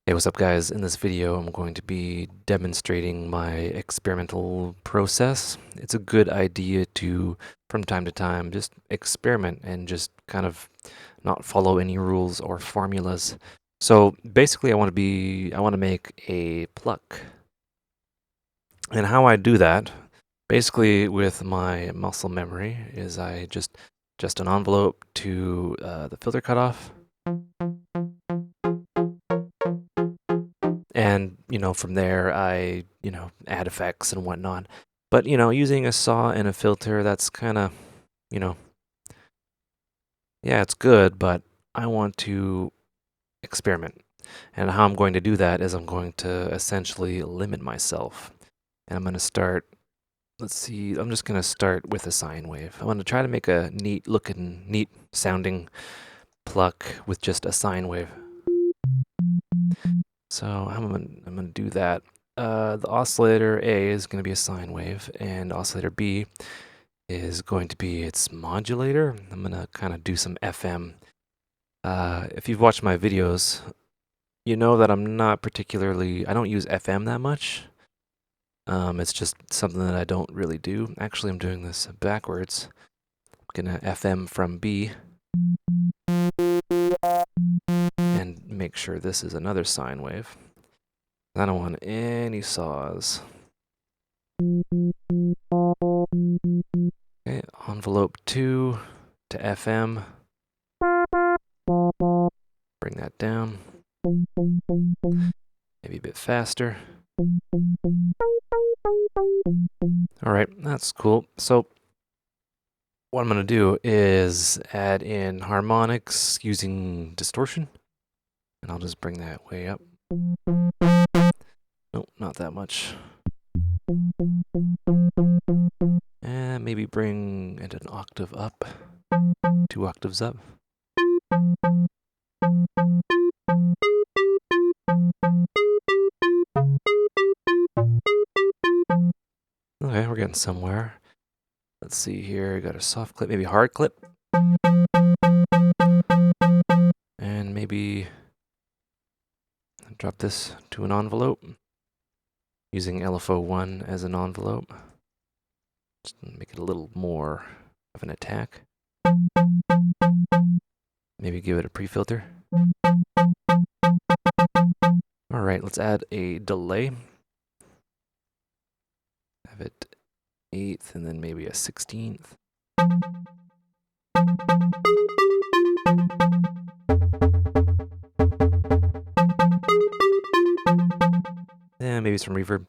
Hey, what's up guys? In this video, I'm going to be demonstrating my experimental process. It's a good idea to, from time to time, just experiment and just kind of not follow any rules or formulas. So basically, I want to make a pluck. And how I do that, basically with my muscle memory, is I just an envelope to the filter cutoff. And, from there, I, add effects and whatnot. But, using a saw and a filter, that's kind of, you know, yeah, it's good, but I want to experiment. And how I'm going to do that is I'm going to essentially limit myself. And I'm going to start, let's see, I'm just going to start with a sine wave. I want to try to make a neat looking, neat sounding pluck with just a sine wave. So I'm gonna do that. The oscillator A is going to be a sine wave, and oscillator B is going to be its modulator. I'm going to kind of do some FM. If you've watched my videos, you know that I don't use FM that much. It's just something that I don't really do. Actually, I'm doing this backwards. I'm going to FM from B and make sure this is another sine wave. I don't want any saws. Okay, envelope 2 to FM. Bring that down. Maybe a bit faster. All right, that's cool. So what I'm going to do is add in harmonics using distortion. And I'll just bring that way up. Nope, not that much. And maybe bring it an octave up. 2 octaves up. Okay, we're getting somewhere. Let's see here. Got a soft clip, maybe hard clip. And maybe drop this to an envelope using LFO1 as an envelope. Just make it a little more of an attack. Maybe give it a pre-filter. All right, let's add a delay. Have it 1/8 and then maybe a 16th. Yeah, maybe some reverb.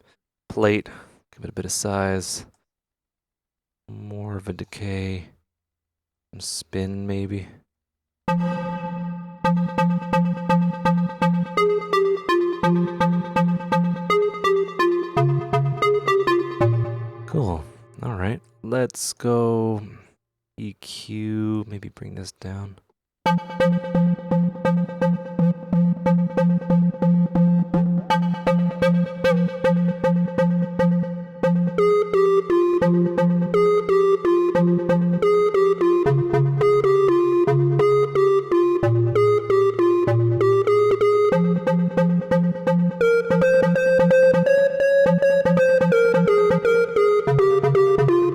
Plate, give it a bit of size. More of a decay. Some spin maybe. Cool. All right. Let's go EQ. Maybe bring this down.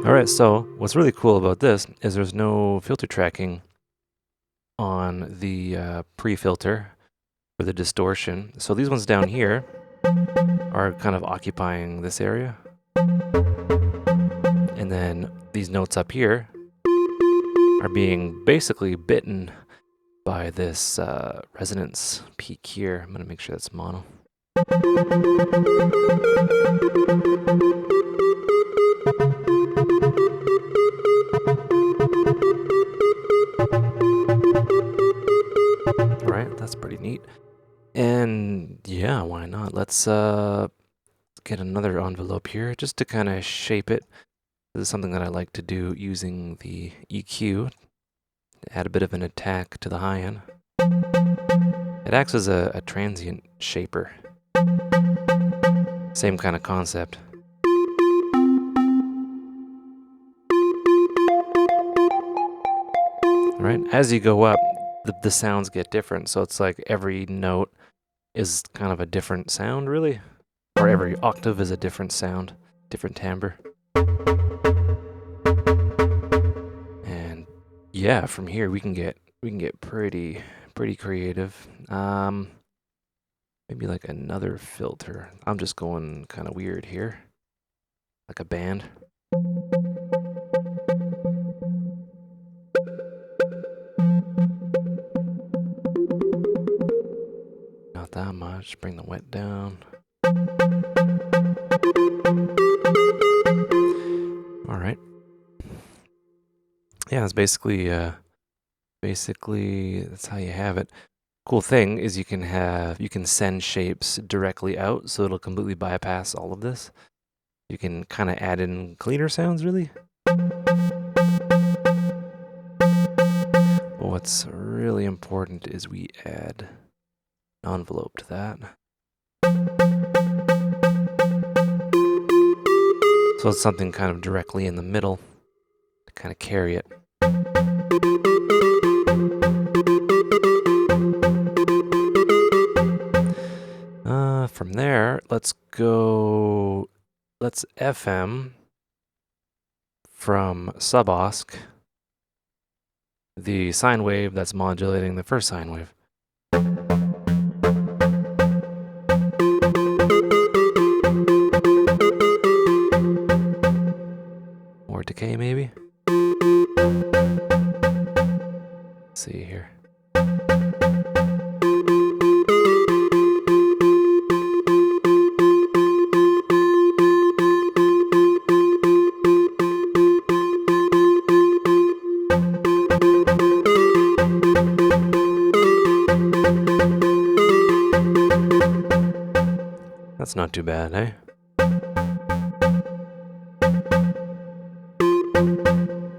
Alright, so what's really cool about this is there's no filter tracking on the pre-filter for the distortion. So these ones down here are kind of occupying this area. And then these notes up here are being basically bitten by this resonance peak here. I'm going to make sure that's mono. Alright, that's pretty neat. And yeah, why not? Let's get another envelope here just to kind of shape it. This is something that I like to do using the EQ to add a bit of an attack to the high end. It acts as a transient shaper. Same kind of concept. All right, as you go up, the sounds get different. So it's like every note is kind of a different sound, really. Or every octave is a different sound, different timbre. And yeah, from here we can get pretty creative. Maybe like another filter. I'm just going kind of weird here, like a band. Not that much. Bring the wet down. All right. Yeah, it's basically that's how you have it. Cool thing is you can send shapes directly out, so it'll completely bypass all of this. You can kind of add in cleaner sounds, really. But what's really important is we add an envelope to that. So it's something kind of directly in the middle to kind of carry it. From there, let's FM from sub-osc the sine wave that's modulating the first sine wave. Or decay, maybe? Let's see here. That's not too bad, eh?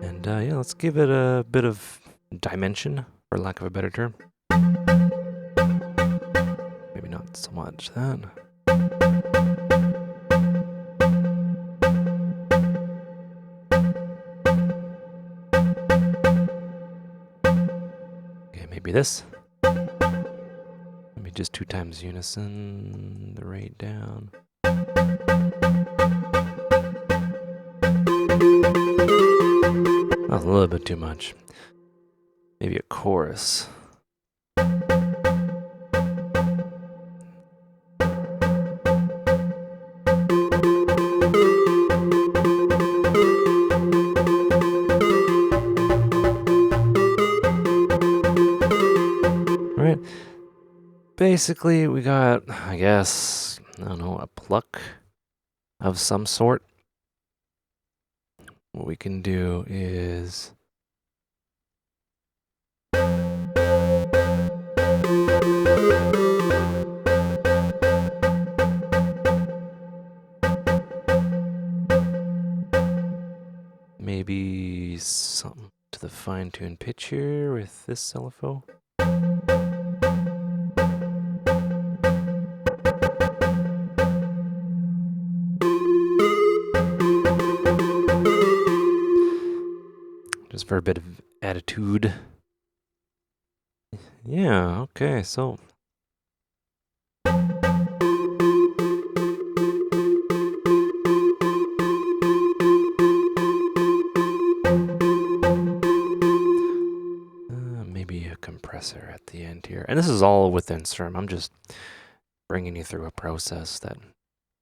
And yeah, let's give it a bit of dimension, for lack of a better term. Maybe not so much that. Okay, maybe this. Maybe just 2 times unison, the rate down. That was a little bit too much. Maybe a chorus. Right. Basically, we got, I guess, I don't know, a pluck of some sort. What we can do is maybe something to the fine-tuned pitch here with this LFO. Just for a bit of attitude. Yeah, okay, so. Maybe a compressor at the end here. And this is all within SRM. I'm just bringing you through a process that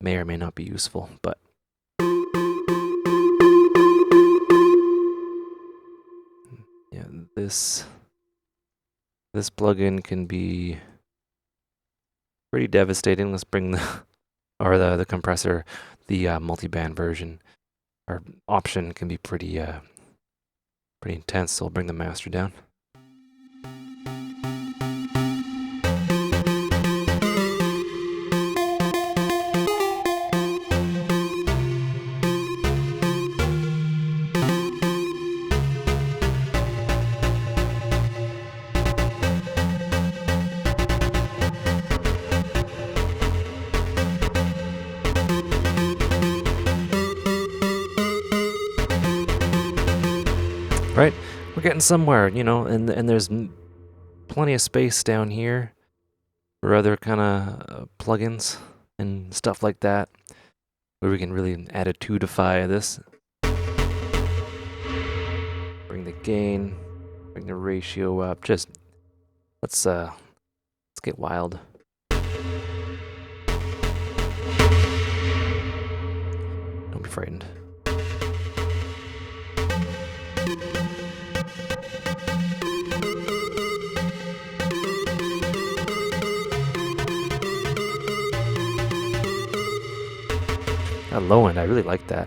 may or may not be useful, but. Yeah, this plugin can be pretty devastating. Let's bring the compressor, the multiband version or option can be pretty intense. So we'll bring the master down. Right, we're getting somewhere, you know, and there's plenty of space down here or other kind of plugins and stuff like that, where we can really attitudify this. Bring the gain, bring the ratio up. Just let's get wild. Don't be frightened. That low end, I really like that.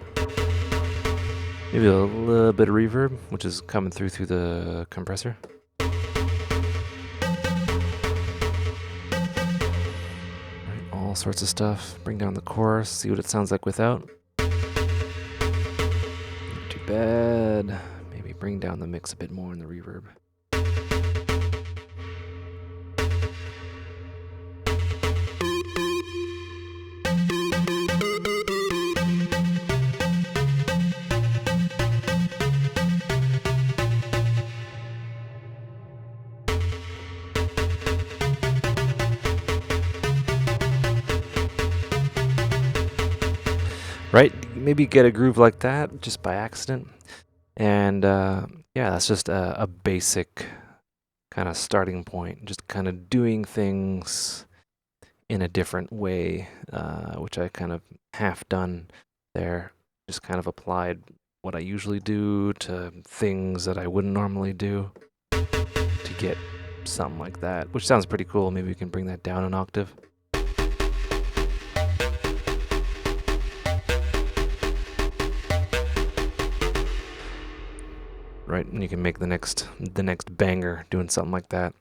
Maybe a little bit of reverb, which is coming through the compressor. Right, all sorts of stuff. Bring down the chorus, see what it sounds like without. Not too bad. Maybe bring down the mix a bit more in the reverb. Right? Maybe get a groove like that just by accident. And yeah, that's just a basic kind of starting point. Just kind of doing things in a different way, which I kind of half done there. Just kind of applied what I usually do to things that I wouldn't normally do to get something like that, which sounds pretty cool. Maybe we can bring that down an octave. Right, and you can make the next banger doing something like that.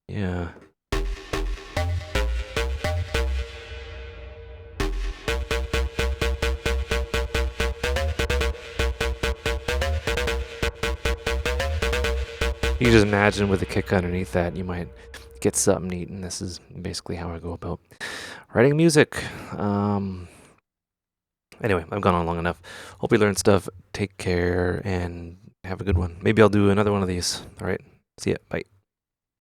Yeah. You just imagine with a kick underneath that, you might get something neat, and this is basically how I go about writing music. Anyway, I've gone on long enough. Hope you learned stuff. Take care and have a good one. Maybe I'll do another one of these. All right. See ya. Bye.